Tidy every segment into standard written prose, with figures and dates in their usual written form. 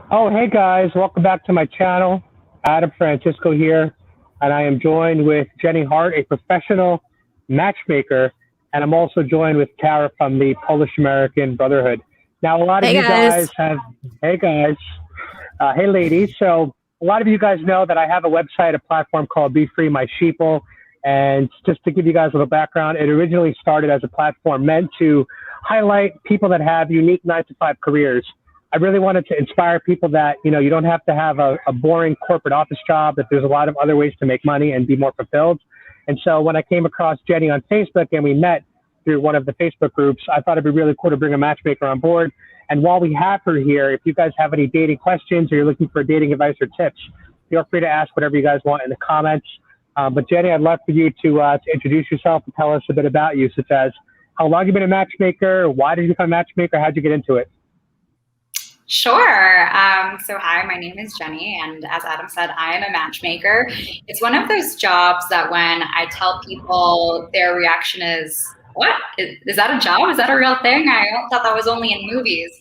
Oh, hey guys, welcome back to my channel. Adam Francisco here, and I am joined with Jenny Hart, a professional matchmaker, and I'm also joined with Tara from the Polish American Brotherhood. Now, a lot of Hey you guys guys. have, hey guys, hey ladies. So, a lot of you guys know that I have a website, a platform called Be Free My Sheeple. And just to give you guys a little background, it originally started as a platform meant to highlight people that have unique 9 to 5 careers. I really wanted to inspire people that, you don't have to have a boring corporate office job, that there's a lot of other ways to make money and be more fulfilled. And so when I came across Jenny on Facebook and we met through one of the Facebook groups, I thought it'd be really cool to bring a matchmaker on board. And while we have her here, if you guys have any dating questions or you're looking for dating advice or tips, feel free to ask whatever you guys want in the comments. But Jenny, I'd love for you to introduce yourself and tell us a bit about you, such as how long you've been a matchmaker, why did you become a matchmaker, how'd you get into it? Sure. So hi, my name is Jenny, and as Adam said, I am a matchmaker. It's one of those jobs that when I tell people, their reaction is, "What? Is that a job? Is that a real thing? I thought that was only in movies."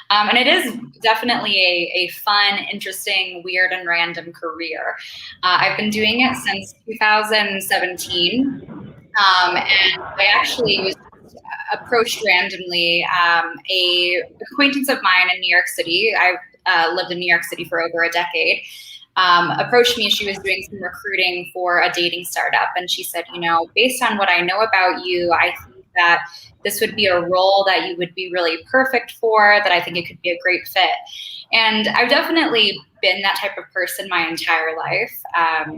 And it is definitely a fun, interesting, weird, and random career. I've been doing it since 2017, and I actually was approached randomly. A acquaintance of mine in New York City, I've lived in New York City for over a decade, approached me. She was doing some recruiting for a dating startup, and she said, based on what I know about you, I think that this would be a role that you would be really perfect for, that I think it could be a great fit. And I've definitely been that type of person my entire life.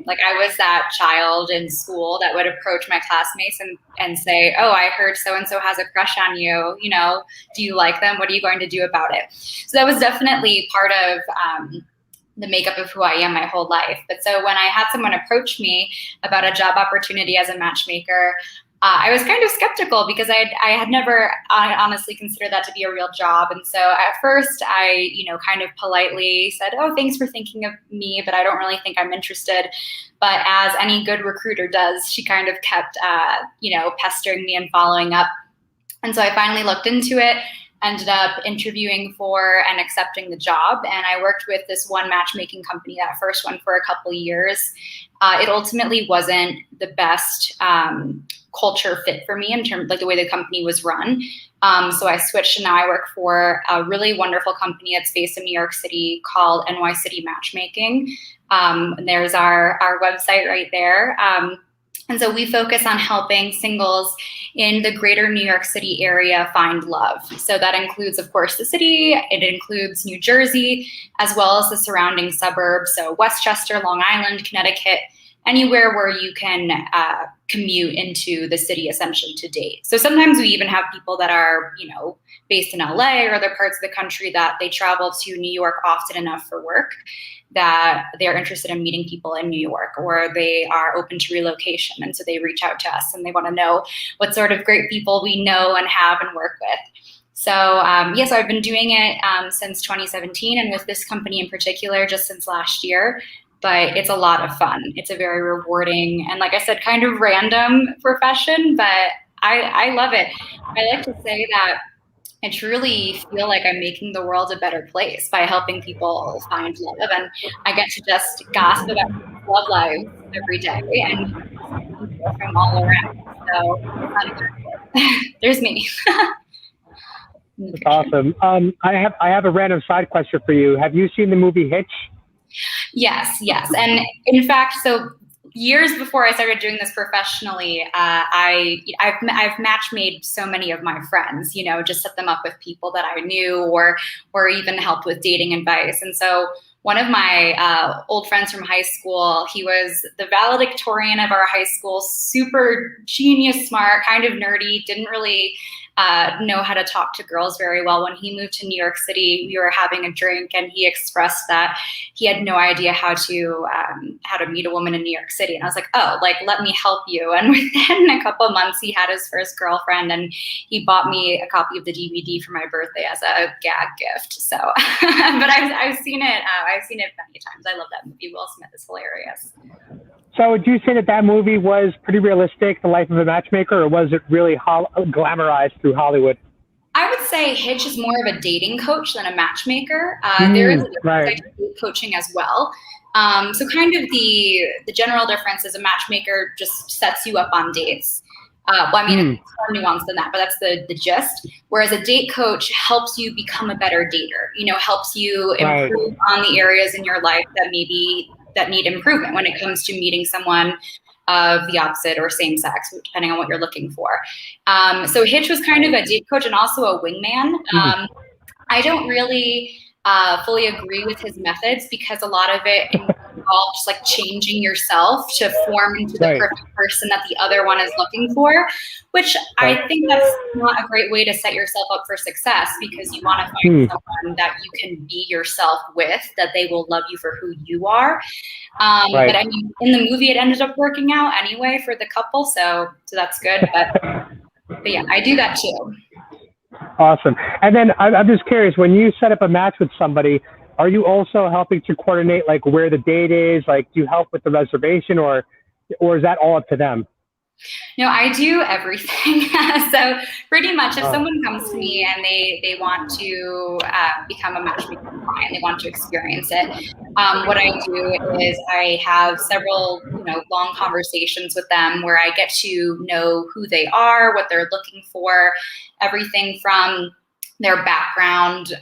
Like I was that child in school that would approach my classmates and say, "Oh, I heard so-and-so has a crush on you. Do you like them? What are you going to do about it?" So that was definitely part of the makeup of who I am my whole life. But so when I had someone approach me about a job opportunity as a matchmaker, I was kind of skeptical because I had never honestly considered that to be a real job. And so at first I, kind of politely said, "Oh, thanks for thinking of me, but I don't really think I'm interested." But as any good recruiter does, she kind of kept, pestering me and following up. And so I finally looked into it, ended up interviewing for and accepting the job. And I worked with this one matchmaking company, that first one, for a couple of years. It ultimately wasn't the best culture fit for me in terms of like the way the company was run. So I switched, and now I work for a really wonderful company that's based in New York City called NY City Matchmaking. And there's our website right there. And so we focus on helping singles in the greater New York City area find love. So that includes, of course, the city. It includes New Jersey, as well as the surrounding suburbs. So Westchester, Long Island, Connecticut, anywhere where you can commute into the city essentially to date. So sometimes we even have people that are, based in LA or other parts of the country that they travel to New York often enough for work that they're interested in meeting people in New York, or they are open to relocation. And so they reach out to us and they want to know what sort of great people we know and have and work with. So so I've been doing it since 2017, and with this company in particular, just since last year. But it's a lot of fun. It's a very rewarding and, like I said, kind of random profession, but I love it. I like to say that I truly feel like I'm making the world a better place by helping people find love. And I get to just gossip about love lives every day and people from all around. So there's me. That's awesome. I have a random side question for you. Have you seen the movie Hitch? Yes. And in fact, so years before I started doing this professionally, I've match made so many of my friends, just set them up with people that I knew or even helped with dating advice. And so one of my old friends from high school, he was the valedictorian of our high school, super genius, smart, kind of nerdy, didn't really know how to talk to girls very well. When he moved to New York City, we were having a drink, and he expressed that he had no idea how to meet a woman in New York City. And I was like, "Oh, let me help you." And within a couple of months, he had his first girlfriend, and he bought me a copy of the DVD for my birthday as a gag gift. So, but I've seen it. I've seen it many times. I love that movie. Will Smith is hilarious. So would you say that movie was pretty realistic, the life of a matchmaker, or was it really glamorized through Hollywood? I would say Hitch is more of a dating coach than a matchmaker. There is a difference in date coaching as well. So kind of the general difference is a matchmaker just sets you up on dates. Well, I mean, it's more nuanced than that, but that's the gist. Whereas a date coach helps you become a better dater, you know, helps you improve on the areas in your life that need improvement when it comes to meeting someone of the opposite or same sex, depending on what you're looking for. So Hitch was kind of a date coach and also a wingman. I don't really fully agree with his methods because a lot of it involves just like changing yourself to form into the perfect person that the other one is looking for, which I think that's not a great way to set yourself up for success, because you want to find someone that you can be yourself with, that they will love you for who you are. But I mean, in the movie, it ended up working out anyway for the couple, so that's good. But yeah, I do that too. Awesome. And then I'm just curious, when you set up a match with somebody, are you also helping to coordinate like where the date is? Like, do you help with the reservation, or is that all up to them? No, I do everything. So pretty much if someone comes to me and they want to become a matchmaker client, they want to experience it, what I do is I have several, long conversations with them where I get to know who they are, what they're looking for, everything from their background,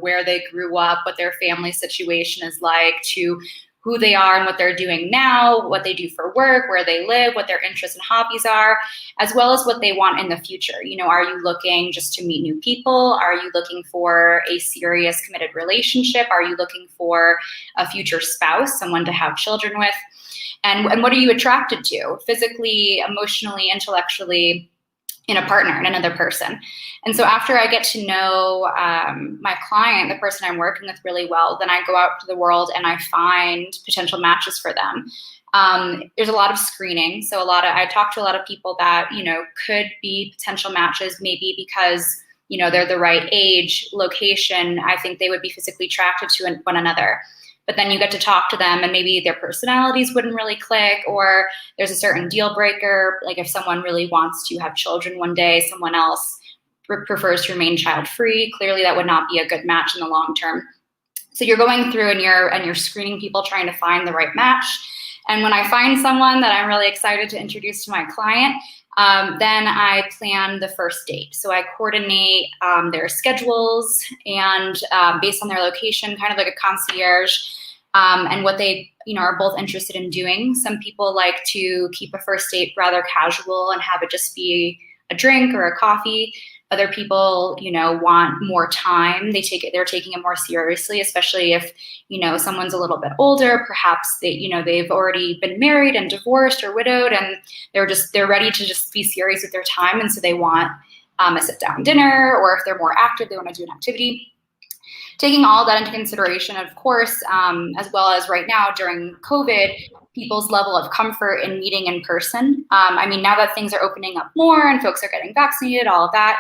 where they grew up, what their family situation is like, to who they are and what they're doing now, what they do for work, where they live, what their interests and hobbies are, as well as what they want in the future. Are you looking just to meet new people? Are you looking for a serious committed relationship? Are you looking for a future spouse, someone to have children with? And what are you attracted to physically, emotionally, intellectually, in a partner, in another person? And so after I get to know my client, the person I'm working with, really well, then I go out to the world and I find potential matches for them. There's a lot of screening. So I talk to a lot of people that, could be potential matches, maybe because, they're the right age, location. I think they would be physically attracted to one another. But then you get to talk to them and maybe their personalities wouldn't really click, or there's a certain deal breaker. Like if someone really wants to have children one day, someone else prefers to remain child-free. Clearly that would not be a good match in the long term. So you're going through and you're screening people, trying to find the right match. And when I find someone that I'm really excited to introduce to my client, then I plan the first date. So I coordinate their schedules and based on their location, kind of like a concierge, and what they are both interested in doing. Some people like to keep a first date rather casual and have it just be a drink or a coffee. Other people, want more time. They're taking it more seriously, especially if, someone's a little bit older. Perhaps they've already been married and divorced or widowed, and they're ready to just be serious with their time. And so they want a sit down dinner, or if they're more active, they want to do an activity. Taking all that into consideration, of course, as well as right now during COVID, people's level of comfort in meeting in person. Now that things are opening up more and folks are getting vaccinated, all of that,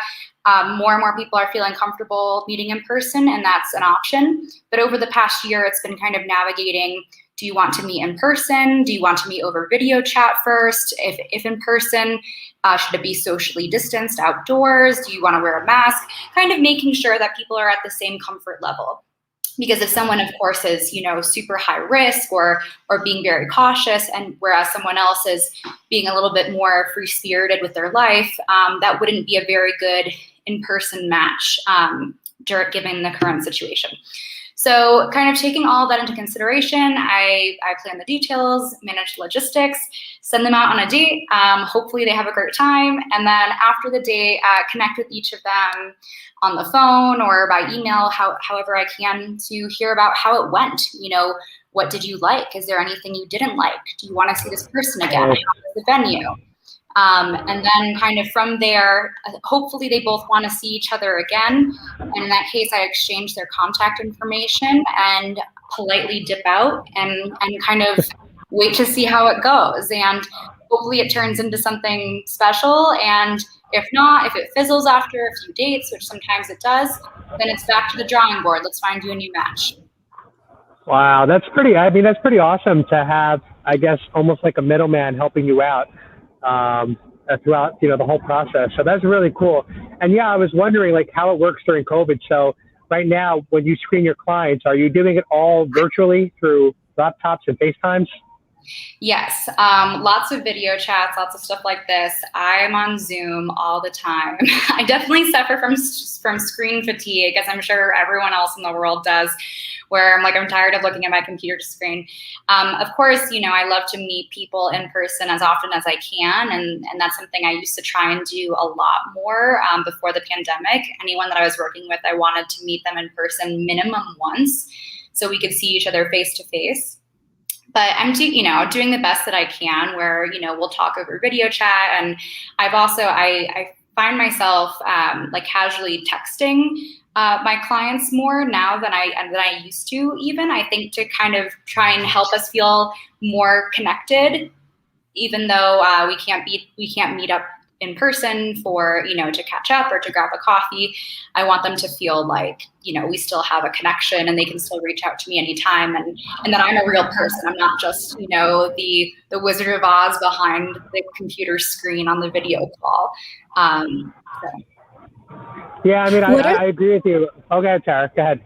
more and more people are feeling comfortable meeting in person, and that's an option. But over the past year, it's been kind of navigating, do you want to meet in person? Do you want to meet over video chat first? If in person, should it be socially distanced outdoors? Do you want to wear a mask? Kind of making sure that people are at the same comfort level. Because if someone, of course, is, super high risk or being very cautious, and whereas someone else is being a little bit more free-spirited with their life, that wouldn't be a very good in-person match given the current situation. So kind of taking all that into consideration, I plan the details, manage the logistics, send them out on a date. Hopefully they have a great time. And then after the date, connect with each of them on the phone or by email, however I can, to hear about how it went. What did you like? Is there anything you didn't like? Do you want to see this person again? How was the venue? And then kind of from there, hopefully they both want to see each other again. And in that case, I exchange their contact information and politely dip out and kind of wait to see how it goes. And hopefully it turns into something special. And if not, if it fizzles after a few dates, which sometimes it does, then it's back to the drawing board. Let's find you a new match. Wow, that's pretty awesome to have, I guess, almost like a middleman helping you out. throughout, the whole process. So that's really cool. And yeah, I was wondering like how it works during COVID. So right now, when you screen your clients, are you doing it all virtually through laptops and FaceTimes? Yes, lots of video chats, lots of stuff like this. I'm on Zoom all the time. I definitely suffer from screen fatigue, as I'm sure everyone else in the world does, where I'm tired of looking at my computer screen. Of course, I love to meet people in person as often as I can, and that's something I used to try and do a lot more before the pandemic. Anyone that I was working with, I wanted to meet them in person minimum once, so we could see each other face to face. But I'm doing the best that I can where, we'll talk over video chat. And I've also, I find myself casually texting my clients more now than I used to even. I think to kind of try and help us feel more connected, even though we can't meet up in person for, to catch up or to grab a coffee. I want them to feel like, we still have a connection and they can still reach out to me anytime and that I'm a real person. I'm not just, the Wizard of Oz behind the computer screen on the video call. So. Yeah, I mean, I agree with you. Okay, Tara, go ahead.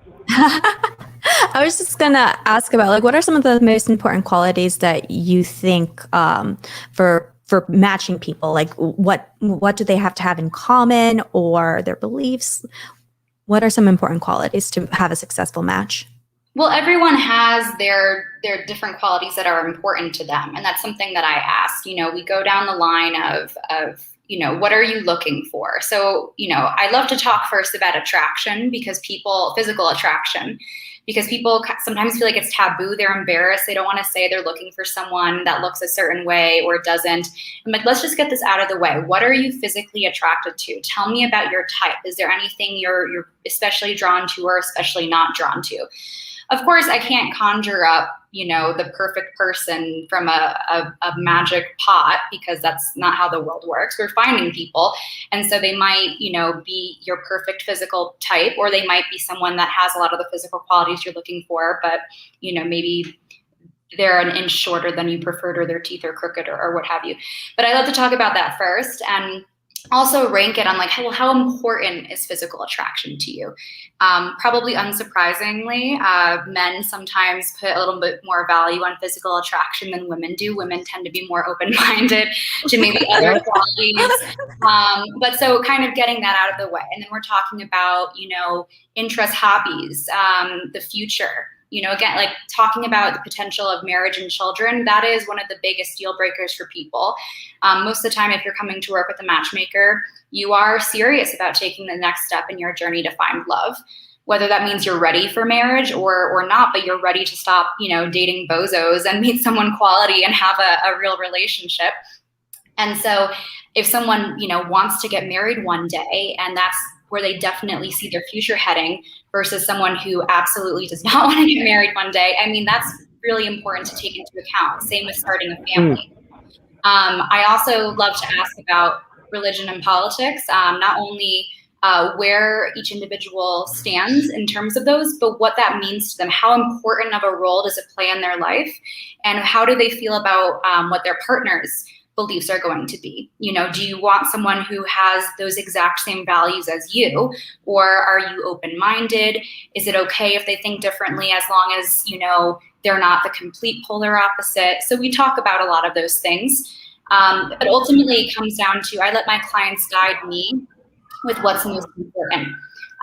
I was just going to ask about what are some of the most important qualities that you think for matching people? What do they have to have in common or their beliefs? What are some important qualities to have a successful match? Well, everyone has their different qualities that are important to them. And that's something that I ask. We go down the line of what are you looking for? So, I love to talk first about attraction physical attraction, because people sometimes feel like it's taboo. They're embarrassed. They don't want to say they're looking for someone that looks a certain way or doesn't. I'm like, let's just get this out of the way. What are you physically attracted to? Tell me about your type. Is there anything you're especially drawn to or especially not drawn to? Of course, I can't conjure up, the perfect person from a magic pot, because that's not how the world works. We're finding people. And so they might, be your perfect physical type, or they might be someone that has a lot of the physical qualities you're looking for, but, maybe they're an inch shorter than you preferred, or their teeth are crooked or what have you. But I love to talk about that first. And also rank it on how important is physical attraction to you? Probably unsurprisingly, men sometimes put a little bit more value on physical attraction than women do. Women tend to be more open-minded to maybe other qualities. But so kind of getting that out of the way. And then we're talking about, interests, hobbies, the future. Again, talking about the potential of marriage and children, that is one of the biggest deal breakers for people. Most of the time, if you're coming to work with a matchmaker, you are serious about taking the next step in your journey to find love, whether that means you're ready for marriage or not, but you're ready to stop, dating bozos and meet someone quality and have a real relationship. And so if someone, wants to get married one day, and that's where they definitely see their future heading, versus someone who absolutely does not want to get married one day, I mean, that's really important to take into account. Same with starting a family. I also love to ask about religion and politics, not only where each individual stands in terms of those, but what that means to them. How important of a role does it play in their life? And how do they feel about what their partner's beliefs are going to be? Do you want someone who has those exact same values as you, or are you open-minded? Is it okay if they think differently, as long as, they're not the complete polar opposite? So we talk about a lot of those things. But ultimately it comes down to, I let my clients guide me with what's most important.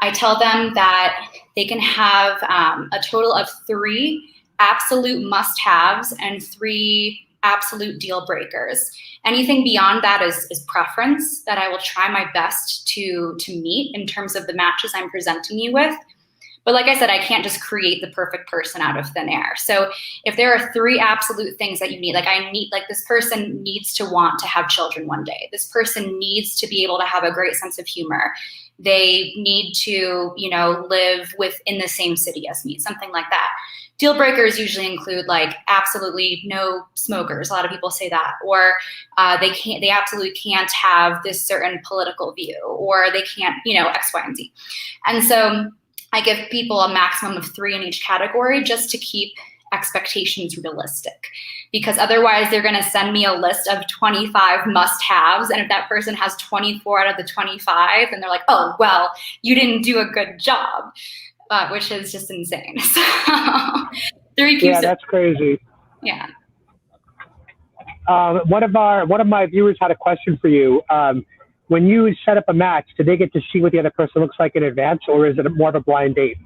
I tell them that they can have a total of 3 absolute must-haves and 3 absolute deal breakers. Anything beyond that is preference that I will try my best to meet in terms of the matches I'm presenting you with. But like I said, I can't just create the perfect person out of thin air. So if there are 3 absolute things that you need, this person needs to want to have children one day. This person needs to be able to have a great sense of humor. They need to, live within the same city as me, something like that. Deal breakers usually include absolutely no smokers. A lot of people say that, or they absolutely can't have this certain political view, or they can't, X, Y, and Z. And so I give people a maximum of 3 in each category, just to keep expectations realistic? Because otherwise they're going to send me a list of 25 must-haves. And if that person has 24 out of the 25, then they're like, oh, well, you didn't do a good job, which is just insane. So yeah, that's crazy. Yeah. One of my viewers had a question for you. When you set up a match, do they get to see what the other person looks like in advance, or is it more of a blind date?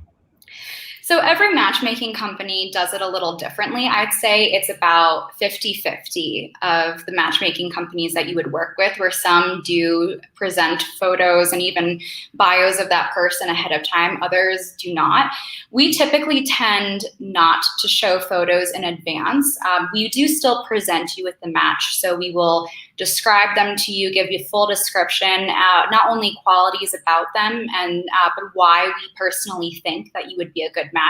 So every matchmaking company does it a little differently. I'd say it's about 50-50 of the matchmaking companies that you would work with, where some do present photos and even bios of that person ahead of time. Others do not. We typically tend not to show photos in advance. We do still present you with the match. So we will describe them to you, give you full description, not only qualities about them, and but why we personally think that you would be a good match.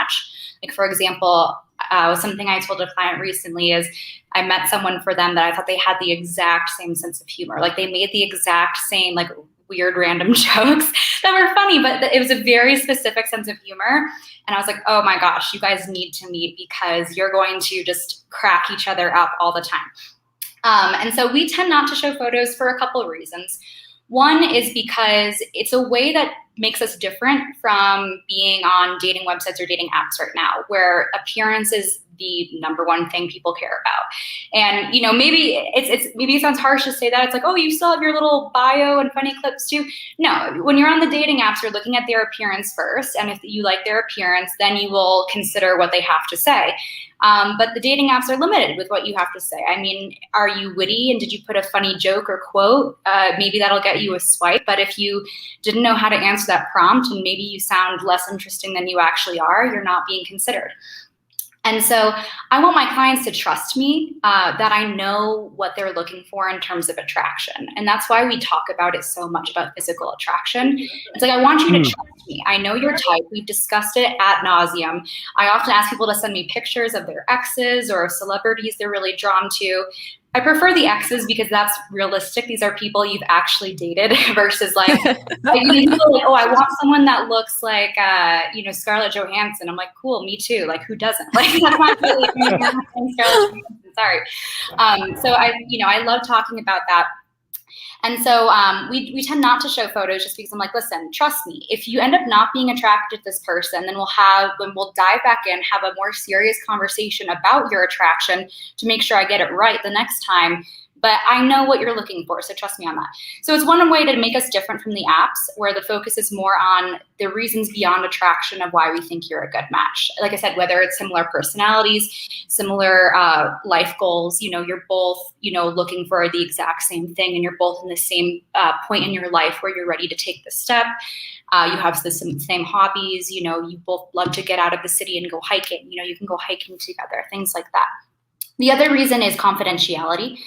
Like, for example, something I told a client recently is I met someone for them that I thought they had the exact same sense of humor. Like, they made the exact same, like, weird random jokes that were funny, but it was a very specific sense of humor. And I was like, oh my gosh, you guys need to meet because you're going to just crack each other up all the time. And so we tend not to show photos for a couple of reasons. One is because it's a way that makes us different from being on dating websites or dating apps right now, where appearance is the number one thing people care about. And, you know, maybe maybe it sounds harsh to say that. It's like, oh, you still have your little bio and funny clips too. No, when you're on the dating apps, you're looking at their appearance first. And if you like their appearance, then you will consider what they have to say. But the dating apps are limited with what you have to say. I mean, are you witty and did you put a funny joke or quote? Maybe that'll get you a swipe. But if you didn't know how to answer that prompt and maybe you sound less interesting than you actually are, you're not being considered. And so I want my clients to trust me, that I know what they're looking for in terms of attraction. And that's why we talk about it so much about physical attraction. It's like, I want you to trust me. I know your type. We've discussed it ad nauseum. I often ask people to send me pictures of their exes or celebrities they're really drawn to. I prefer the exes because that's realistic. These are people you've actually dated versus like, oh, I want someone that looks like, Scarlett Johansson. I'm like, cool, me too. Like, who doesn't? Like, that's not really Scarlett Johansson. Sorry. So I love talking about that. And so we tend not to show photos just because I'm like, listen, trust me, if you end up not being attracted to this person, then we'll dive back in, have a more serious conversation about your attraction to make sure I get it right the next time. But I know what you're looking for, so trust me on that. So it's one way to make us different from the apps, where the focus is more on the reasons beyond attraction of why we think you're a good match. Like I said, whether it's similar personalities, similar life goals, you're both, looking for the exact same thing, and you're both in the same point in your life where you're ready to take the step. You have the same hobbies, you both love to get out of the city and go hiking. You can go hiking together, things like that. The other reason is confidentiality.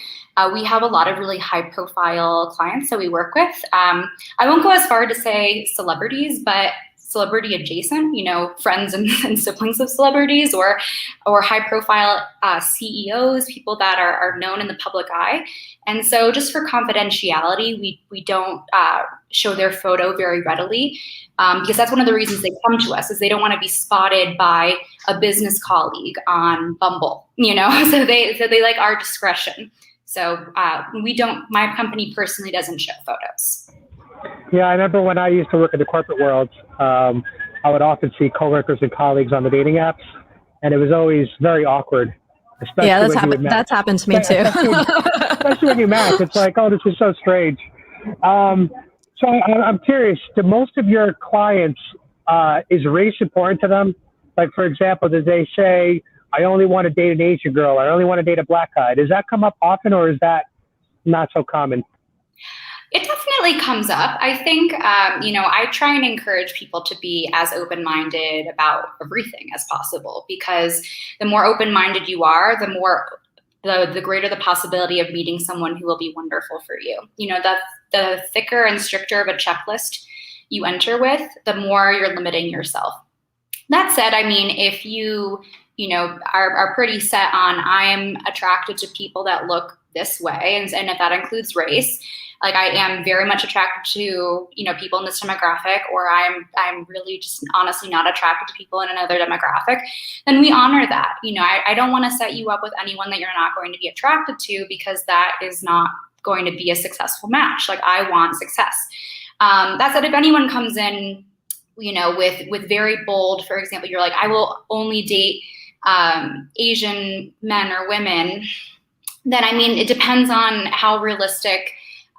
We have a lot of really high-profile clients that we work with. I won't go as far to say celebrities, but celebrity adjacent, friends and siblings of celebrities, or high-profile CEOs, people that are known in the public eye. And so just for confidentiality, we don't show their photo very readily, because that's one of the reasons they come to us, is they don't want to be spotted by a business colleague on Bumble, so they like our discretion. So my company personally doesn't show photos. Yeah, I remember when I used to work in the corporate world, I would often see coworkers and colleagues on the dating apps, and it was always very awkward. Yeah, that's happened to me too. Especially when you match, it's like, oh, this is so strange. So I'm curious, do most of your clients, is race important to them? Like, for example, do they say, I only want to date an Asian girl, I only want to date a black guy? Does that come up often, or is that not so common? It definitely comes up. I think, I try and encourage people to be as open-minded about everything as possible, because the more open-minded you are, the greater the possibility of meeting someone who will be wonderful for you. The thicker and stricter of a checklist you enter with, the more you're limiting yourself. That said, I mean, if you are pretty set on, I am attracted to people that look this way, and if that includes race, Like I am very much attracted to, people in this demographic, or I'm really just honestly not attracted to people in another demographic, then we honor that. I don't want to set you up with anyone that you're not going to be attracted to, because that is not going to be a successful match. Like I want success. That said, if anyone comes in, with very bold, for example, you're like, I will only date Asian men or women, then it depends on how realistic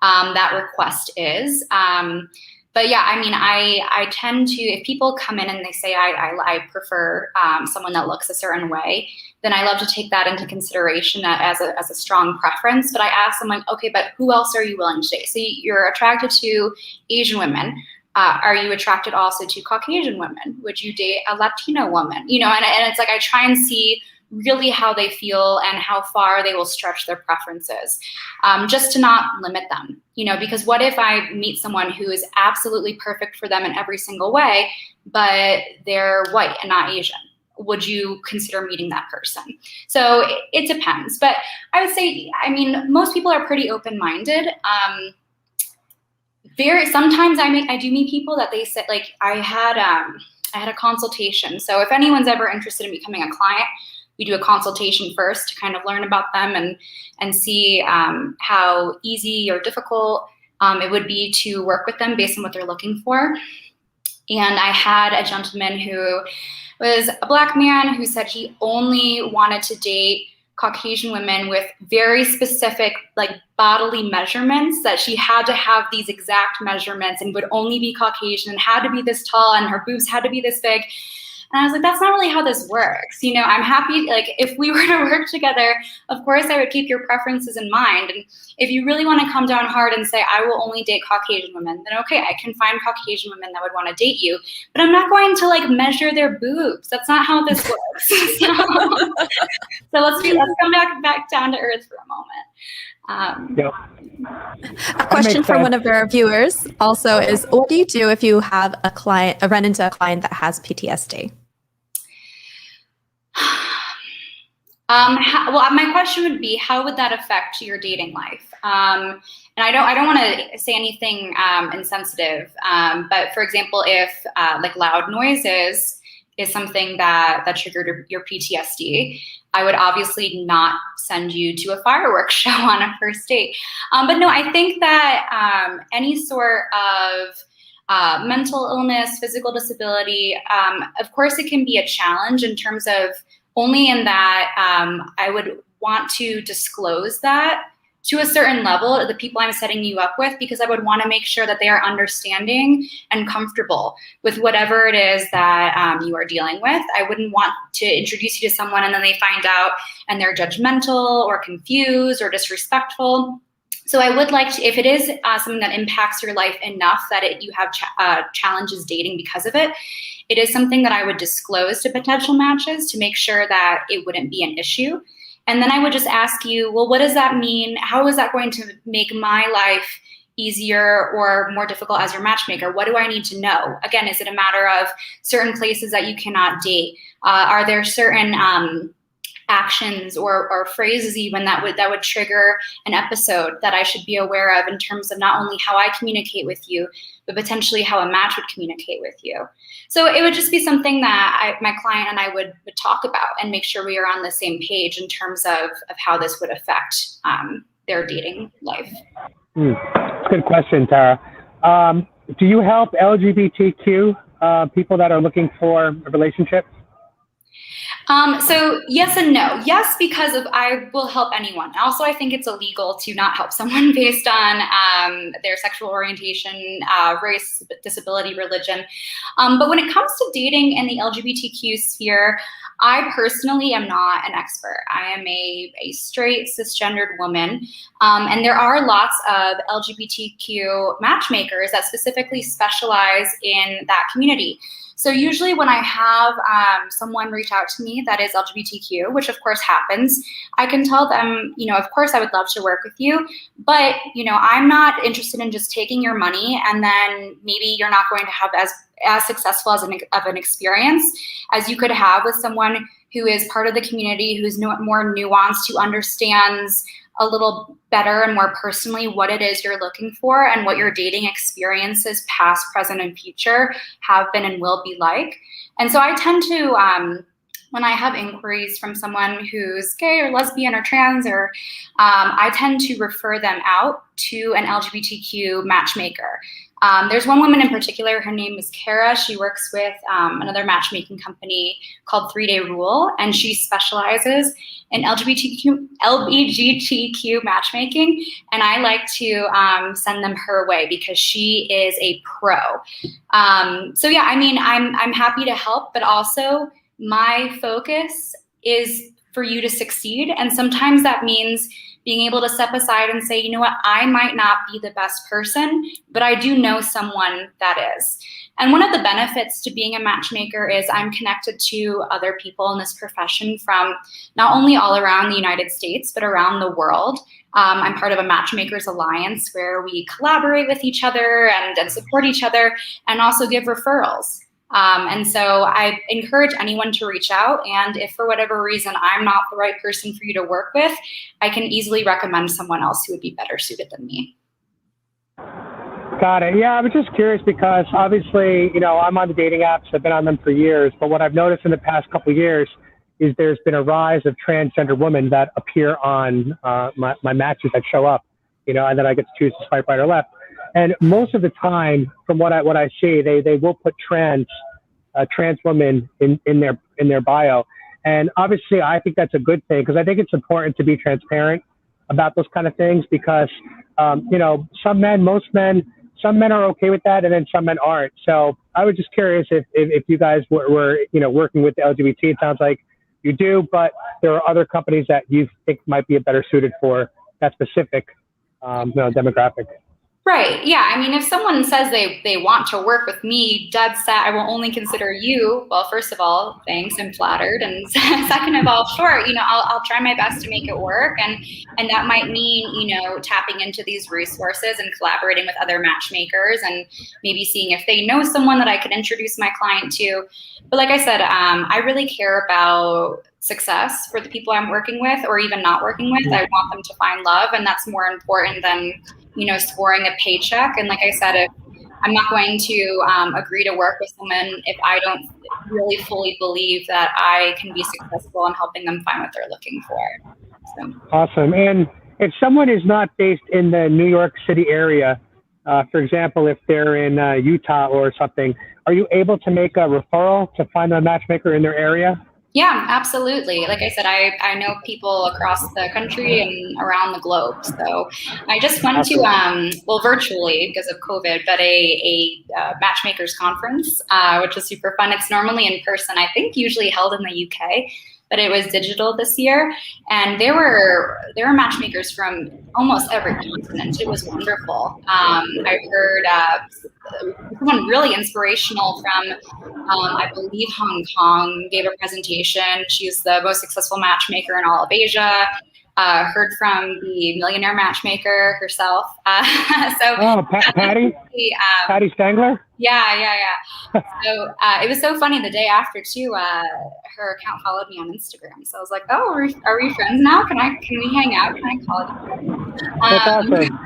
that request is. But yeah, I tend to, if people come in and they say I prefer someone that looks a certain way, then I love to take that into consideration as a strong preference. But I ask them, like, okay, but who else are you willing to date? So you're attracted to Asian women. Are you attracted also to Caucasian women? Would you date a Latino woman? And it's like I try and see really how they feel and how far they will stretch their preferences, just to not limit them. Because what if I meet someone who is absolutely perfect for them in every single way, but they're white and not Asian? Would you consider meeting that person? So it depends. But I would say, most people are pretty open-minded. Sometimes I do meet people that they say, like, I had a consultation. So if anyone's ever interested in becoming a client, we do a consultation first to kind of learn about them and see how easy or difficult it would be to work with them based on what they're looking for. And I had a gentleman who was a Black man who said he only wanted to date Caucasian women with very specific, like, bodily measurements, that she had to have these exact measurements and would only be Caucasian and had to be this tall and her boobs had to be this big. And I was like, that's not really how this works. I'm happy, like, if we were to work together, of course I would keep your preferences in mind. And if you really want to come down hard and say, I will only date Caucasian women, then okay, I can find Caucasian women that would want to date you. But I'm not going to, like, measure their boobs. That's not how this works. So let's come back down to earth for a moment. Yep. A question from one of our viewers also is, what do you do if you have run into a client that has PTSD? Well, my question would be, how would that affect your dating life? And I don't want to say anything insensitive, but for example, if like loud noises is something that triggered your PTSD, I would obviously not send you to a fireworks show on a first date. But no, I think that any sort of mental illness, physical disability, of course it can be a challenge in terms of only in that I would want to disclose that to a certain level, the people I'm setting you up with, because I would want to make sure that they are understanding and comfortable with whatever it is that you are dealing with. I wouldn't want to introduce you to someone and then they find out and they're judgmental or confused or disrespectful. So I would like to, if it is something that impacts your life enough that you have challenges dating because of it, it is something that I would disclose to potential matches to make sure that it wouldn't be an issue. And then I would just ask you, well, what does that mean? How is that going to make my life easier or more difficult as your matchmaker? What do I need to know? Again, is it a matter of certain places that you cannot date? Are there certain actions or phrases even that would trigger an episode that I should be aware of in terms of not only how I communicate with you, but potentially how a match would communicate with you? So it would just be something that my client and I would talk about and make sure we are on the same page in terms of how this would affect their dating life. Good question, Tara. Do you help LGBTQ people that are looking for a relationship? So yes and no. Yes, because I will help anyone. Also, I think it's illegal to not help someone based on their sexual orientation, race, disability, religion. But when it comes to dating in the LGBTQ sphere, I personally am not an expert. I am a straight cisgendered woman, and there are lots of LGBTQ matchmakers that specifically specialize in that community. So usually when I have someone reach out to me that is LGBTQ, which of course happens, I can tell them, of course I would love to work with you, but, I'm not interested in just taking your money and then maybe you're not going to have as successful of an experience as you could have with someone who is part of the community, who's more nuanced, who understands a little better and more personally what it is you're looking for and what your dating experiences, past, present, and future, have been and will be like. And so I tend to, when I have inquiries from someone who's gay or lesbian or trans, or I tend to refer them out to an LGBTQ matchmaker. There's one woman in particular, her name is Kara. She works with another matchmaking company called 3 Day Rule, and she specializes in LGBTQ matchmaking. And I like to send them her way because she is a pro. So yeah, I mean, I'm happy to help, but also my focus is for you to succeed. And sometimes that means being able to step aside and say, you know what, I might not be the best person, but I do know someone that is. And one of the benefits to being a matchmaker is I'm connected to other people in this profession from not only all around the United States, but around the world. I'm part of a Matchmakers Alliance where we collaborate with each other and support each other and also give referrals. And so I encourage anyone to reach out. And if for whatever reason I'm not the right person for you to work with, I can easily recommend someone else who would be better suited than me. Got it. Yeah, I was just curious because obviously, you know, I'm on the dating apps. I've been on them for years. But what I've noticed in the past couple of years is there's been a rise of transgender women that appear on my matches that show up, you know, and then I get to choose to swipe right or left. And most of the time, from what I see, they will put trans women in their bio. And obviously, I think that's a good thing because I think it's important to be transparent about those kind of things because, you know, some men are okay with that, and then some men aren't. So I was just curious if you guys were you know, working with the LGBT. It sounds like you do, but there are other companies that you think might be better suited for that specific you know, demographic. Right. Yeah. I mean, if someone says they want to work with me, dead set, I will only consider you. Well, first of all, thanks, I'm flattered. And second of all, sure, you know, I'll try my best to make it work. And that might mean, you know, tapping into these resources and collaborating with other matchmakers and maybe seeing if they know someone that I could introduce my client to. But like I said, I really care about success for the people I'm working with or even not working with. I want them to find love, and that's more important than, you know, scoring a paycheck. And like I said, if I'm not going to agree to work with someone if I don't really fully believe that I can be successful in helping them find what they're looking for. So. Awesome. And if someone is not based in the New York City area, for example, if they're in Utah or something, are you able to make a referral to find a matchmaker in their area? Yeah, absolutely. Like I said, I know people across the country and around the globe. So I just went to, well, virtually because of COVID, but a matchmakers conference, which was super fun. It's normally in person, I think usually held in the UK, but it was digital this year. And there were matchmakers from almost every continent. It was wonderful. I heard someone really inspirational from, I believe, Hong Kong gave a presentation. She's the most successful matchmaker in all of Asia. Heard from the millionaire matchmaker herself. Patty Stangler? Yeah. So it was so funny. The day after too, her account followed me on Instagram. So I was like, "Oh, are we friends now? Can we hang out? Can I call you?" That's awesome.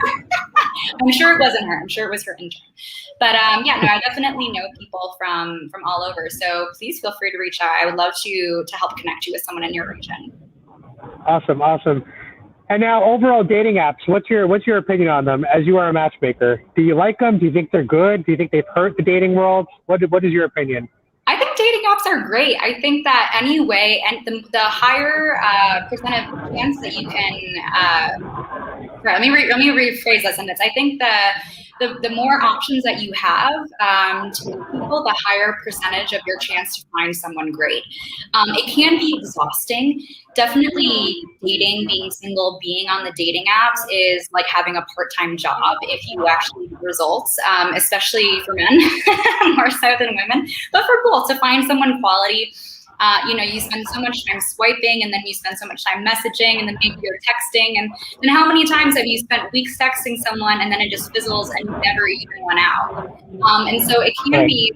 I'm sure it wasn't her. I'm sure it was her intern. But yeah, no, I definitely know people from all over. So please feel free to reach out. I would love to help connect you with someone in your region. Awesome. And now, overall dating apps. What's your opinion on them? As you are a matchmaker, do you like them? Do you think they're good? Do you think they've hurt the dating world? What is your opinion? I think dating apps are great. I think that anyway, and the higher percent of chance that you can. Let me rephrase that sentence. I think the more options that you have to people, the higher percentage of your chance to find someone great. It can be exhausting. Definitely dating, being single, being on the dating apps is like having a part-time job if you actually get results, especially for men, more so than women. But for both, to find someone quality, you know, you spend so much time swiping and then you spend so much time messaging and then maybe you're texting. And then how many times have you spent weeks texting someone and then it just fizzles and you never even went out? And so it can be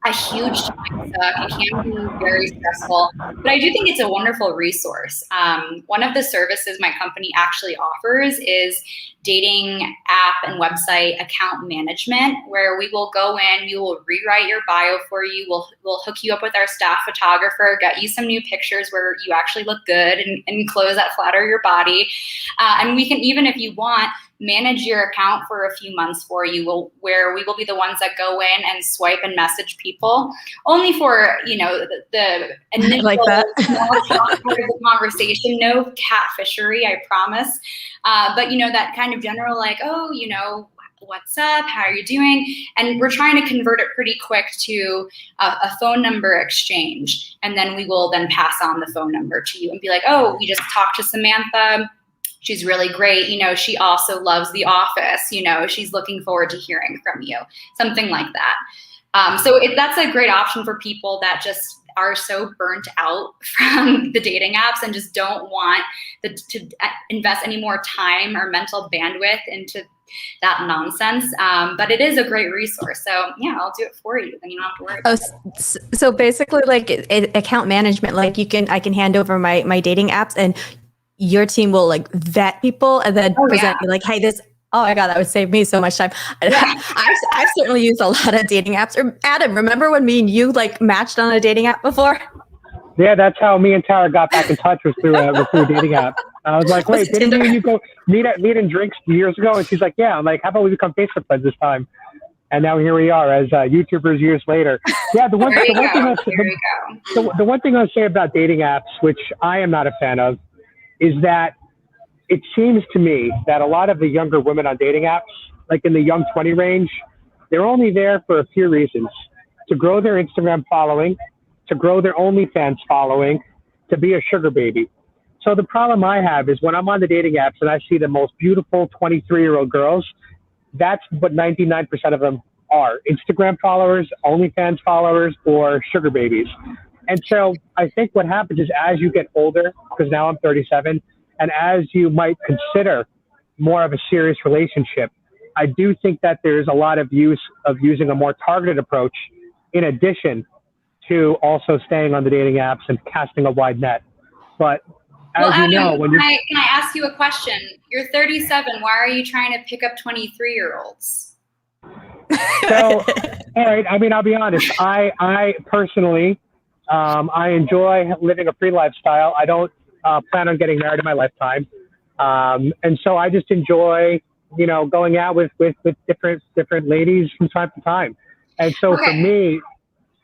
a huge time suck. It can be very stressful, but I do think it's a wonderful resource. One of the services my company actually offers is dating app and website account management, where we will go in, we will rewrite your bio for you, we'll hook you up with our staff photographer, get you some new pictures where you actually look good and clothes that flatter your body. And we can, even if you want, manage your account for a few months for you, where we will be the ones that go in and swipe and message people, only for, the initial like that. small part of the conversation. No catfishery, I promise. But that kind of general, like, oh, what's up? How are you doing? And we're trying to convert it pretty quick to a phone number exchange. And then we will then pass on the phone number to you and be like, oh, we just talked to Samantha. She's really great. She also loves The Office. She's looking forward to hearing from you, something like that. So that's a great option for people that just are so burnt out from the dating apps and just don't want to invest any more time or mental bandwidth into that nonsense. But it is a great resource. So yeah, I'll do it for you. Then you don't have to worry about it. So basically, like account management, like I can hand over my dating apps and your team will like vet people and then present you like, hey, this, oh my God, that would save me so much time. Yeah. I've certainly used a lot of dating apps. Adam, remember when me and you like matched on a dating app before? Yeah, that's how me and Tara got back in touch, was through a dating app. I was like, wait, didn't you go meet in drinks years ago? And she's like, yeah. I'm like, how about we become Facebook friends this time? And now here we are as YouTubers years later. Yeah, the one thing I'll say about dating apps, which I am not a fan of, is that it seems to me that a lot of the younger women on dating apps, like in the young 20 range, they're only there for a few reasons: to grow their Instagram following, to grow their OnlyFans following, to be a sugar baby. So the problem I have is when I'm on the dating apps and I see the most beautiful 23-year-old girls, that's what 99% of them are: Instagram followers, OnlyFans followers, or sugar babies. And so I think what happens is, as you get older, because now I'm 37, and as you might consider more of a serious relationship, I do think that there's a lot of use of using a more targeted approach in addition to also staying on the dating apps and casting a wide net. But as Adam, you know, can I ask you a question? You're 37. Why are you trying to pick up 23-year-olds? So, all right. I mean, I'll be honest. I personally, I enjoy living a free lifestyle. I don't plan on getting married in my lifetime. And so I just enjoy, going out with different ladies from time to time. And so for me,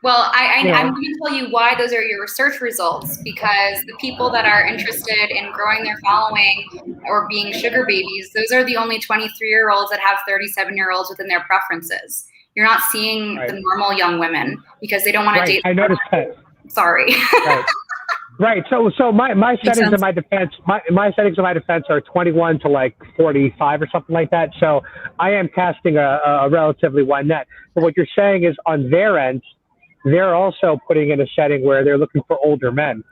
well, I'm going to tell you why those are your research results, because the people that are interested in growing their following or being sugar babies, those are the only 23-year-olds that have 37-year-olds within their preferences. You're not seeing the normal young women because they don't want to date. I noticed that. Sorry. Right. So my settings in my defense, my settings in my defense are 21 to like 45 or something like that. So I am casting a relatively wide net. But what you're saying is, on their end, they're also putting in a setting where they're looking for older men.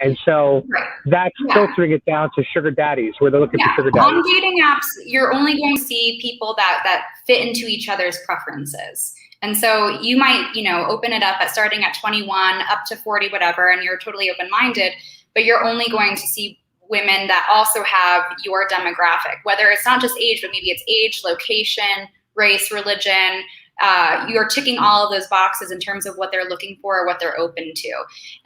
And so that's filtering it down to sugar daddies, where they're looking for sugar daddies. On dating apps, you're only going to see people that fit into each other's preferences. And so you might, open it up at starting at 21 up to 40, whatever, and you're totally open-minded, but you're only going to see women that also have your demographic, whether it's not just age, but maybe it's age, location, race, religion. You're ticking all of those boxes in terms of what they're looking for or what they're open to.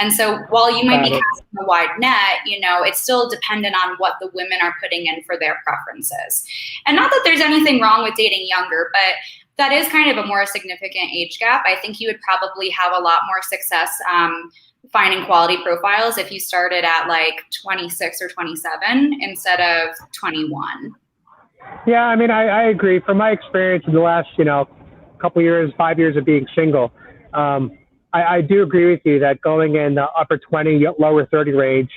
And so while you might be casting a wide net, it's still dependent on what the women are putting in for their preferences. And not that there's anything wrong with dating younger, but that is kind of a more significant age gap. I think you would probably have a lot more success finding quality profiles if you started at like 26 or 27 instead of 21. Yeah, I mean, I agree. From my experience in the last, couple years, 5 years of being single, I do agree with you that going in the upper 20, lower 30 range,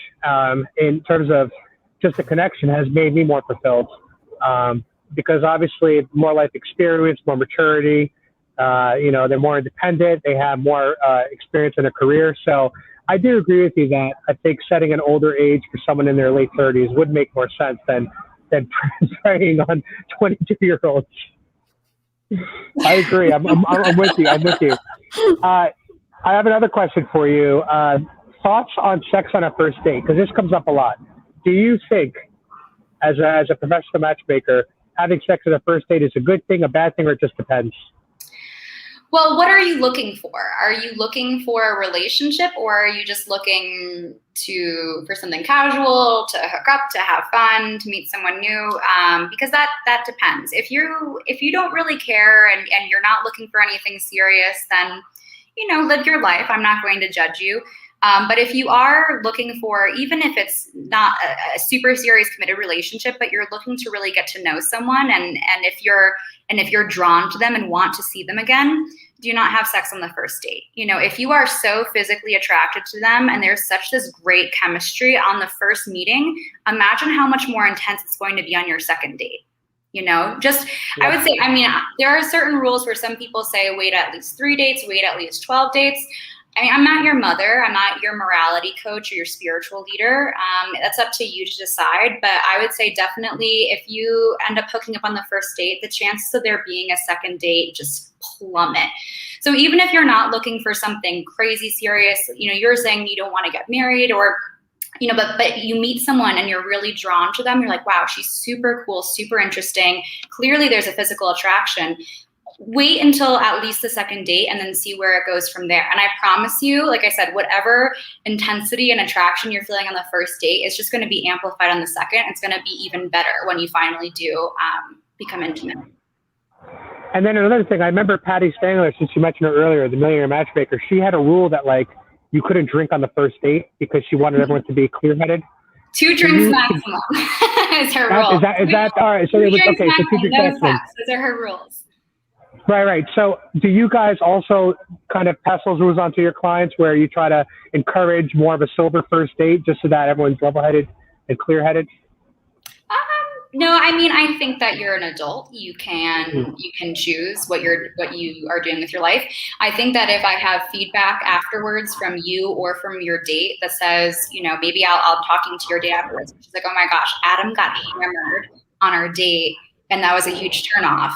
in terms of just the connection, has made me more fulfilled. Because obviously more life experience, more maturity, they're more independent, they have more experience in a career. So I do agree with you that I think setting an older age for someone in their late 30s would make more sense than preying on 22-year-olds. I agree. I'm with you. I'm with you. I have another question for you. Thoughts on sex on a first date? Because this comes up a lot. Do you think, as a professional matchmaker, having sex at a first date is a good thing, a bad thing, or it just depends? Well, what are you looking for? Are you looking for a relationship, or are you just looking for something casual, to hook up, to have fun, to meet someone new? Because that depends. If you don't really care and you're not looking for anything serious, then live your life. I'm not going to judge you. But if you are looking for, even if it's not a super serious committed relationship, but you're looking to really get to know someone, and if you're drawn to them and want to see them again, do not have sex on the first date. If you are so physically attracted to them and there's such this great chemistry on the first meeting, imagine how much more intense it's going to be on your second date. I would say, there are certain rules where some people say wait at least 3 dates, wait at least 12 dates. I'm not your mother. I'm not your morality coach or your spiritual leader. That's up to you to decide. But I would say definitely if you end up hooking up on the first date, the chances of there being a second date just plummet. So even if you're not looking for something crazy serious, you're saying you don't want to get married, or but you meet someone and you're really drawn to them. You're like, wow, she's super cool, super interesting. Clearly there's a physical attraction. Wait until at least the second date and then see where it goes from there. And I promise you, like I said, whatever intensity and attraction you're feeling on the first date is just going to be amplified on the second. It's going to be even better when you finally do become intimate. And then another thing, I remember Patty Spangler, since you mentioned her earlier, the Millionaire Matchmaker, she had a rule that you couldn't drink on the first date because she wanted everyone to be clear-headed. 2 drinks maximum is her rule. Is that all right? So 2 drinks okay, so 2 drinks maximum. Those are her rules. Right. So do you guys also kind of pass those rules on to your clients where you try to encourage more of a sober first date just so that everyone's level-headed and clear-headed? No, I think that you're an adult. You can choose what you are doing with your life. I think that if I have feedback afterwards from you or from your date that says, maybe I'll talking to your date afterwards. She's like, oh my gosh, Adam got hammered on our date, and that was a huge turnoff.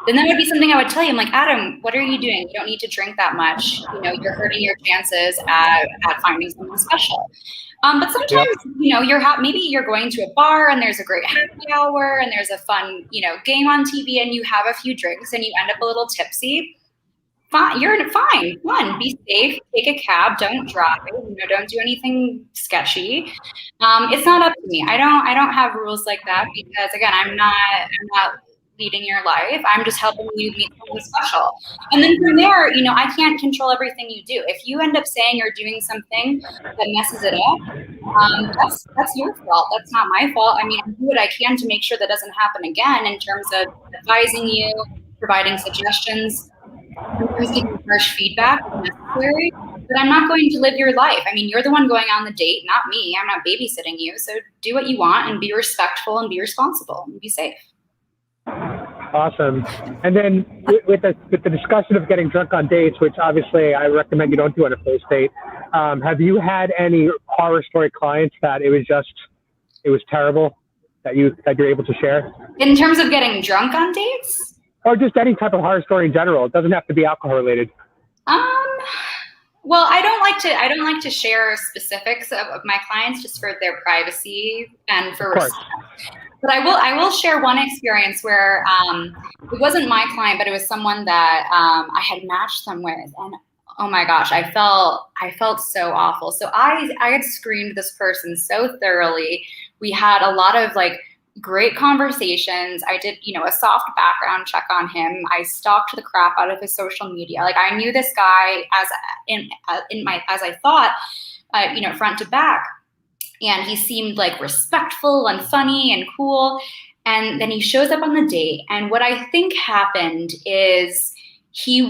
Then that would be something I would tell you. I'm like, Adam, what are you doing? You don't need to drink that much. You're hurting your chances at finding someone special. But sometimes, maybe you're going to a bar and there's a great happy hour and there's a fun, game on TV and you have a few drinks and you end up a little tipsy. Fine, fun. Be safe. Take a cab. Don't drive. Don't do anything sketchy. It's not up to me. I don't have rules like that because again, I'm not leading your life. I'm just helping you meet someone special. And then from there, I can't control everything you do. If you end up saying you're doing something that messes it up, that's your fault. That's not my fault. I do what I can to make sure that doesn't happen again in terms of advising you, providing suggestions, taking harsh feedback if necessary. But I'm not going to live your life. You're the one going on the date, not me. I'm not babysitting you. So do what you want and be respectful and be responsible and be safe. Awesome. And then with the discussion of getting drunk on dates, which obviously I recommend you don't do on a first date, have you had any horror story clients that it was terrible that you're able to share? In terms of getting drunk on dates? Or just any type of horror story in general. It doesn't have to be alcohol related. Well, I don't like to share specifics of my clients just for their privacy and for respect. But I will share one experience where it wasn't my client, but it was someone that I had matched them with, and oh my gosh, I felt so awful. So I had screened this person so thoroughly. We had a lot of great conversations. I did, a soft background check on him. I stalked the crap out of his social media. I knew this guy as I thought, front to back. And he seemed respectful and funny and cool. And then he shows up on the date. And what I think happened is he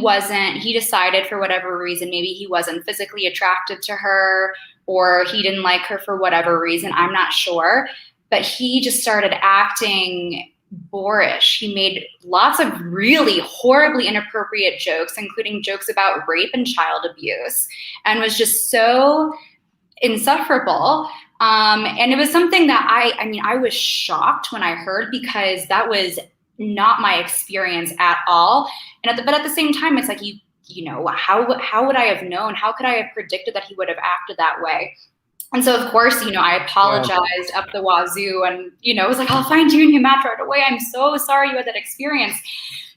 decided for whatever reason, maybe he wasn't physically attracted to her or he didn't like her for whatever reason. I'm not sure. But he just started acting boorish. He made lots of really horribly inappropriate jokes, including jokes about rape and child abuse, and was just so insufferable. And it was something that I was shocked when I heard, because that was not my experience at all. But at the same time, it's like, you know, how would I have known? How could I have predicted that he would have acted that way? And so, of course, you know, I apologized up the wazoo, and, you know, it was like, I'll find you a new match right away. I'm so sorry you had that experience.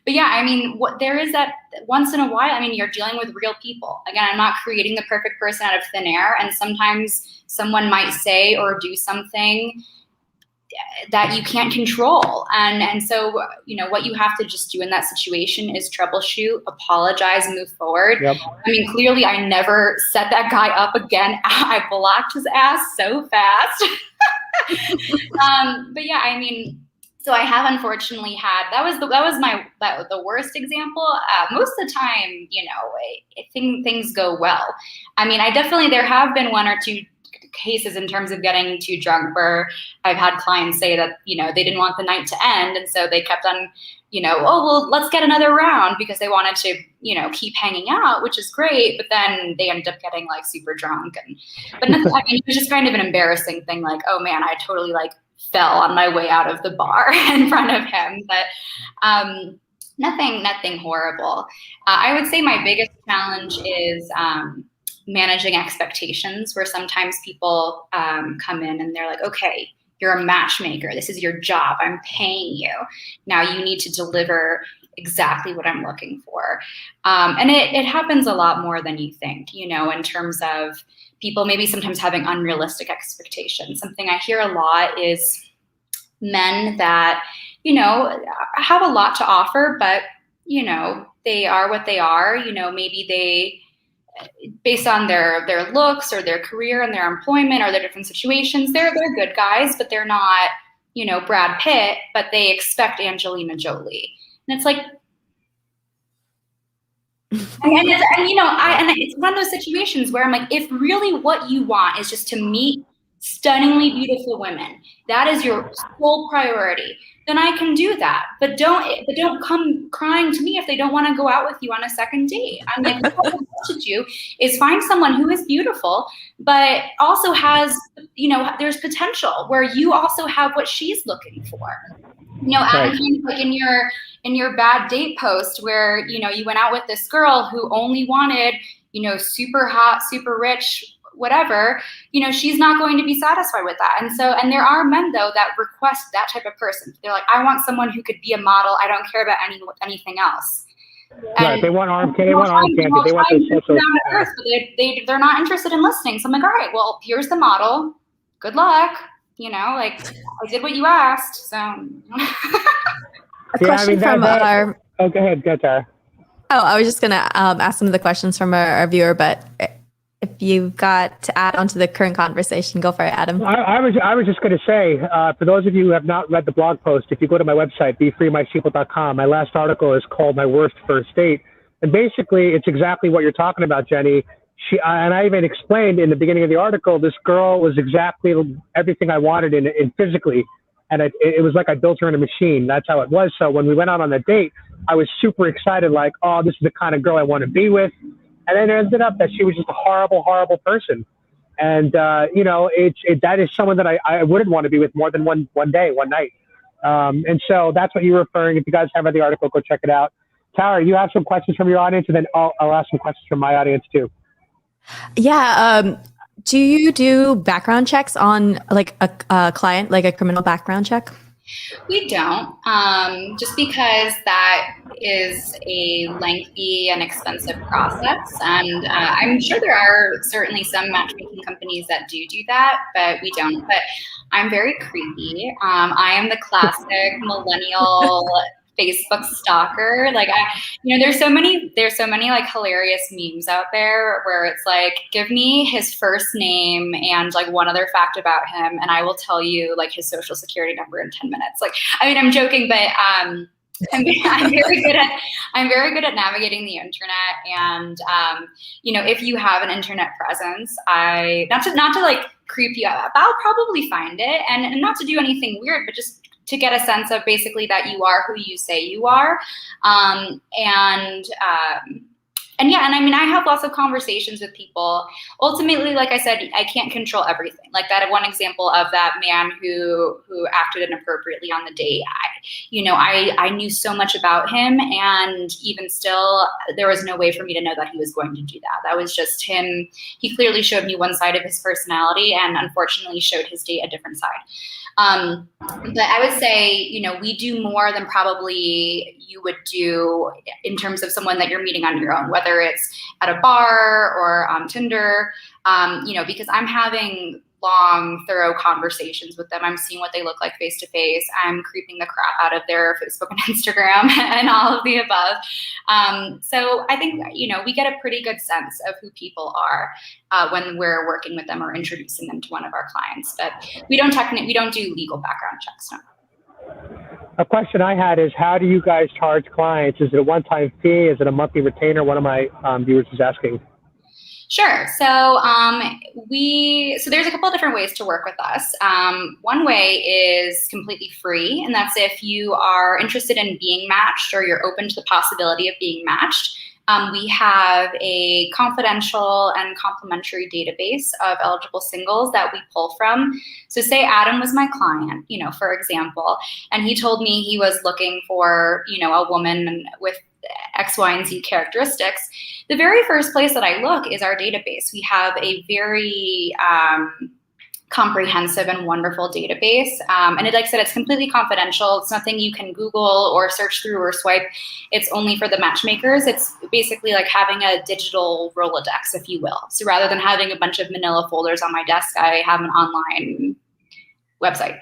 But yeah, I mean, there is that once in a while, I mean, you're dealing with real people. Again, I'm not creating the perfect person out of thin air. And sometimes someone might say or do something that you can't control. And so, you know, what you have to just do in that situation is troubleshoot, apologize, and move forward. Yep. I mean, clearly I never set that guy up again. I blocked his ass so fast. But yeah, I mean, so I have unfortunately had, that was the worst example. Most of the time, you know, things go well. I mean, there have been one or two cases in terms of getting too drunk where I've had clients say that, you know, they didn't want the night to end. And so they kept on, you know, oh, well, let's get another round, because they wanted to, you know, keep hanging out, which is great. But then they ended up getting like super drunk. But nothing, I mean, it was just kind of an embarrassing thing. Like, oh man, I totally like fell on my way out of the bar in front of him. But nothing horrible. I would say my biggest challenge is managing expectations, where sometimes people come in and they're like, okay, you're a matchmaker. This is your job. I'm paying you. Now you need to deliver exactly what I'm looking for. And it happens a lot more than you think, you know, in terms of people maybe sometimes having unrealistic expectations. Something I hear a lot is men that, you know, have a lot to offer, but, you know, they are what they are. You know, maybe they, based on their looks or their career and their employment or their different situations, they're good guys, but they're not, you know, Brad Pitt, but they expect Angelina Jolie. And it's like, and you know, it's one of those situations where I'm like, if really what you want is just to meet stunningly beautiful women, that is your sole priority, then I can do that. But don't come crying to me if they don't want to go out with you on a second date. I'm like, what I want to do is find someone who is beautiful, but also has, you know, there's potential where you also have what she's looking for. You know, Adam, kind of like in your bad date post where, you know, you went out with this girl who only wanted, you know, super hot, super rich, whatever, you know, she's not going to be satisfied with that. And there are men though that request that type of person. They're like, I want someone who could be a model. I don't care about anything else. Right, they want arm candy, they want arm candy, they want their social. They're not interested in listening. So I'm like, all right, well, here's the model. Good luck. You know, like, I did what you asked. So a question from our. Oh, go ahead, Tara. Oh, I was just gonna ask some of the questions from our viewer, but if you've got to add on to the current conversation, go for it, Adam. I was just going to say, for those of you who have not read the blog post, if you go to my website, befreemysheeple.com, my last article is called My Worst First Date. And basically, it's exactly what you're talking about, Jenny. And I even explained in the beginning of the article, this girl was exactly everything I wanted in physically. And it was like I built her in a machine. That's how it was. So when we went out on the date, I was super excited, like, oh, this is the kind of girl I want to be with. And then it ended up that she was just a horrible, horrible person. And, you know, that is someone that I wouldn't want to be with more than one day, one night. And so that's what you're referring. If you guys have read the article, go check it out. Tara, you have some questions from your audience, and then I'll ask some questions from my audience too. Yeah. Do you do background checks on like a client, like a criminal background check? We don't, just because that is a lengthy and expensive process. And I'm sure there are certainly some matchmaking companies that do that, but we don't. But I'm very creepy. I am the classic millennial Facebook stalker. Like, there's so many like hilarious memes out there where it's like, give me his first name and like one other fact about him, and I will tell you like his social security number in 10 minutes. Like, I mean, I'm joking, but I'm very good at navigating the internet. And if you have an internet presence, not to like creep you out, I'll probably find it, and not to do anything weird, but just to get a sense of basically that you are who you say you are. yeah, and I mean, I have lots of conversations with people. Ultimately, like I said, I can't control everything. Like that one example of that man who acted inappropriately on the date. I knew so much about him, and even still, there was no way for me to know that he was going to do that. That was just him. He clearly showed me one side of his personality, and unfortunately showed his date a different side. But I would say, we do more than probably you would do in terms of someone that you're meeting on your own, whether it's at a bar or on Tinder, because I'm having long, thorough conversations with them. I'm seeing what they look like face to face. I'm creeping the crap out of their Facebook and Instagram and all of the above. So I think, we get a pretty good sense of who people are when we're working with them or introducing them to one of our clients. But we don't do legal background checks. No. A question I had is, how do you guys charge clients? Is it a one-time fee? Is it a monthly retainer? One of my viewers was asking. Sure. So so there's a couple of different ways to work with us. One way is completely free, and that's if you are interested in being matched or you're open to the possibility of being matched. We have a confidential and complimentary database of eligible singles that we pull from. So say Adam was my client, for example, and he told me he was looking for, a woman with X, Y, and Z characteristics. The very first place that I look is our database. We have a very comprehensive and wonderful database. And like I said, it's completely confidential. It's nothing you can Google or search through or swipe. It's only for the matchmakers. It's basically like having a digital Rolodex, if you will. So rather than having a bunch of manila folders on my desk, I have an online website.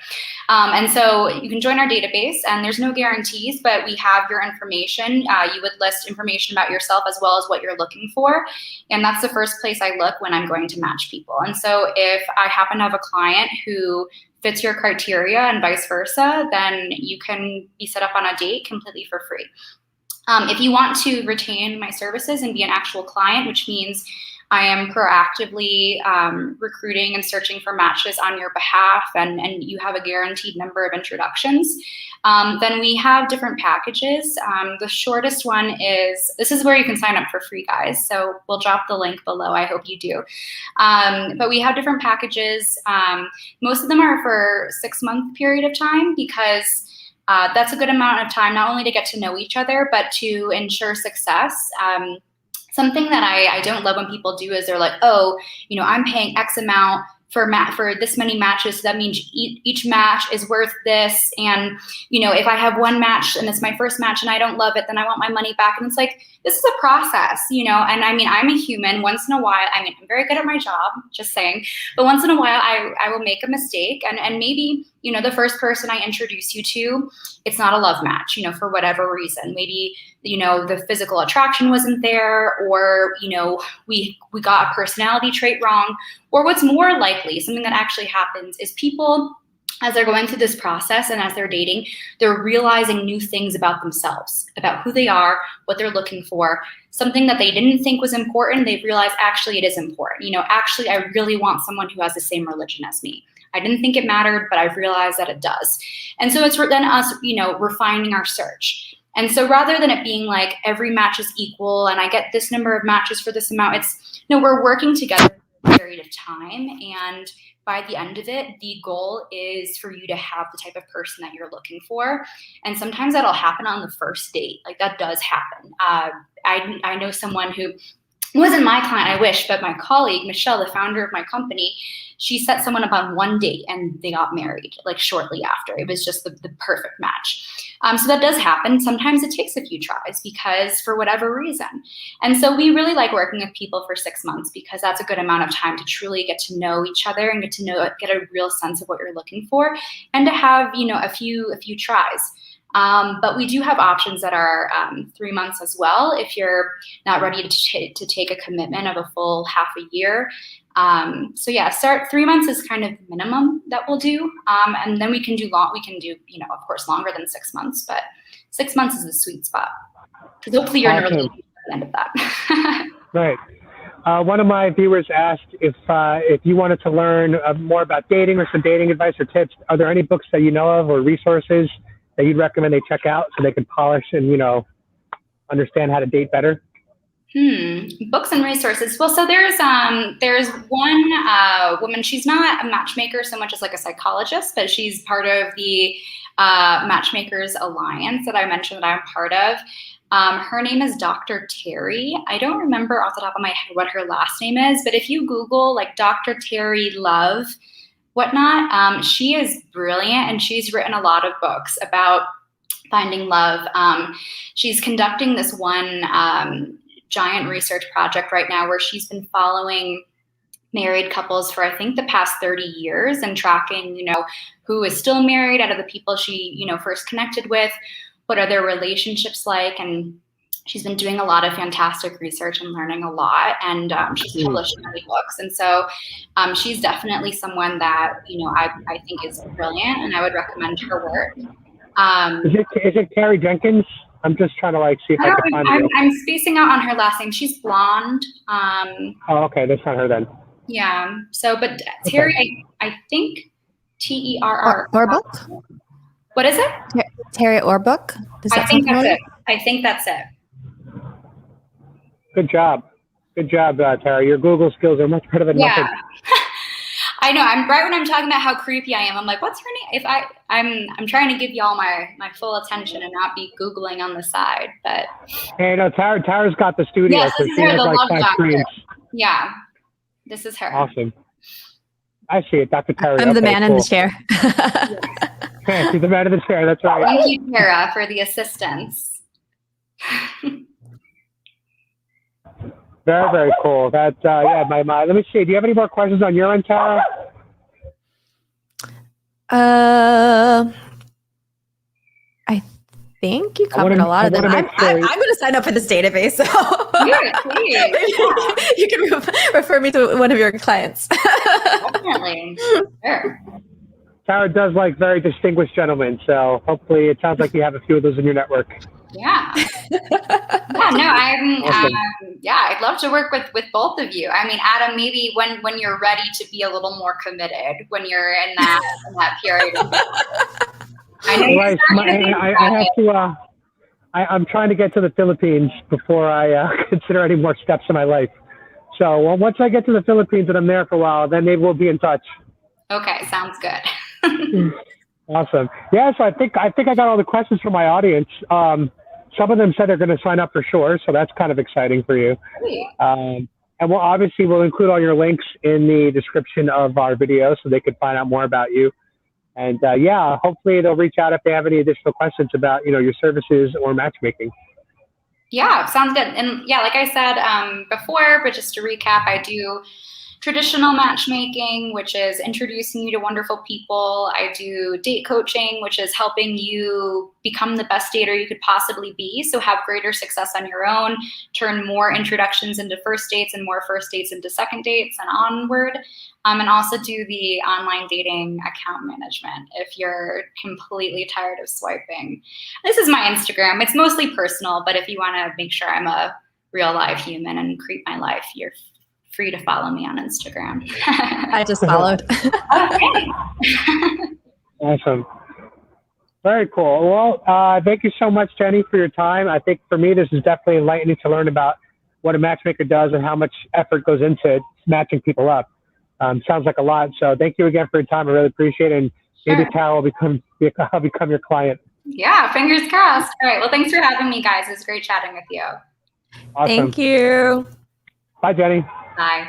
And so you can join our database, and there's no guarantees, but we have your information. You would list information about yourself as well as what you're looking for. And that's the first place I look when I'm going to match people. And so if I happen to have a client who fits your criteria and vice versa, then you can be set up on a date completely for free. If you want to retain my services and be an actual client, which means I am proactively recruiting and searching for matches on your behalf, and you have a guaranteed number of introductions, then we have different packages. The shortest one this is where you can sign up for free, guys. So we'll drop the link below. I hope you do. But we have different packages. Most of them are for a 6-month period of time, because that's a good amount of time, not only to get to know each other, but to ensure success. Something that I don't love when people do is they're like, oh, I'm paying X amount for this many matches, so that means each match is worth this. And, if I have one match and it's my first match and I don't love it, then I want my money back. And it's like, this is a process, and I mean, I'm a human. Once in a while, I'm very good at my job, just saying, but once in a while I will make a mistake, and maybe, the first person I introduce you to, it's not a love match, for whatever reason. Maybe, the physical attraction wasn't there, or, we got a personality trait wrong. Or what's more likely, something that actually happens, is people, as they're going through this process and as they're dating, they're realizing new things about themselves, about who they are, what they're looking for, something that they didn't think was important. They've realized actually it is important. Actually, I really want someone who has the same religion as me. I didn't think it mattered, but I've realized that it does. And so it's then us, refining our search. And so rather than it being like every match is equal and I get this number of matches for this amount, we're working together for a period of time. And by the end of it, the goal is for you to have the type of person that you're looking for. And sometimes that'll happen on the first date. Like that does happen. I know someone who wasn't my client, I wish, but my colleague, Michelle, the founder of my company, she set someone up on one date and they got married like shortly after. It was just the perfect match. So that does happen. Sometimes it takes a few tries because for whatever reason. And so we really like working with people for 6 months because that's a good amount of time to truly get to know each other and get a real sense of what you're looking for, and to have, a few tries. But we do have options that are 3 months as well if you're not ready to take a commitment of a full half a year. So yeah, 3 months is kind of the minimum that we'll do. And then we can do, of course, longer than 6 months, but 6 months is the sweet spot. Because hopefully you're in a relationship at the end of that. Right. One of my viewers asked if you wanted to learn more about dating or some dating advice or tips, are there any books that you know of or resources that you'd recommend they check out so they can polish and, understand how to date better? Books and resources. Well, so there's one woman. She's not a matchmaker so much as like a psychologist, but she's part of the Matchmakers Alliance that I mentioned that I'm part of. Her name is Dr. Terry. I don't remember off the top of my head what her last name is, but if you Google like Dr. Terry Love, whatnot, she is brilliant, and she's written a lot of books about finding love. She's conducting this one giant research project right now where she's been following married couples for I think the past 30 years and tracking, who is still married out of the people she, first connected with, what are their relationships like, and she's been doing a lot of fantastic research and learning a lot, and she's published many books, and so she's definitely someone that I think is brilliant, and I would recommend her work. Is it Carrie Jenkins? I'm just trying to see if I can find her. I'm spacing out on her last name. She's blonde. Oh, okay. That's not her then. Yeah. So, but Terry, okay. I think Terr. Orbuck? What is it? Terry Orbuck? I think that's it. I think that's it. Good job. Good job, Terry. Your Google skills are much better than nothing. I know. I'm right when I'm talking about how creepy I am. I'm like, what's her name? If I'm trying to give y'all my full attention and not be Googling on the side. But hey, no, Tara's got the studio. Yes, this is her, the love doctor. Screens. Yeah, this is her. Awesome. I see it, Dr. Terry. I'm the man in the chair. Yeah, she's the man in the chair. That's right. Thank you, Tara, for the assistance. Very, very cool. That's let me see. Do you have any more questions on your end, Tara? I think you covered a lot of them. I'm going to sign up for this database, so you can refer me to one of your clients. Definitely. Sure. Tara does like very distinguished gentlemen, so hopefully it sounds like you have a few of those in your network. Yeah. Awesome. I'd love to work with both of you. I mean, Adam, maybe when you're ready to be a little more committed, when you're in that period. I know right. I have to. I'm trying to get to the Philippines before I consider any more steps in my life. So once I get to the Philippines and I'm there for a while, then maybe we'll be in touch. Okay, sounds good. Awesome. Yeah, so I think I got all the questions from my audience. Some of them said they're going to sign up for sure, so that's kind of exciting for you. And we'll include all your links in the description of our video so they can find out more about you. And hopefully they'll reach out if they have any additional questions about your services or matchmaking. Yeah, sounds good. And yeah, like I said before, but just to recap, I do traditional matchmaking, which is introducing you to wonderful people. I do date coaching, which is helping you become the best dater you could possibly be. So have greater success on your own, turn more introductions into first dates and more first dates into second dates and onward. And also do the online dating account management if you're completely tired of swiping. This is my Instagram. It's mostly personal, but if you want to make sure I'm a real live human and create my life, you're free to follow me on Instagram. I just followed. Awesome. Very cool. Well, thank you so much, Jenny, for your time. I think for me, this is definitely enlightening to learn about what a matchmaker does and how much effort goes into matching people up. Sounds like a lot. So thank you again for your time. I really appreciate it. And maybe Tara will I'll become your client. Yeah, fingers crossed. All right. Well, thanks for having me, guys. It was great chatting with you. Awesome. Thank you. Bye, Jenny. Bye.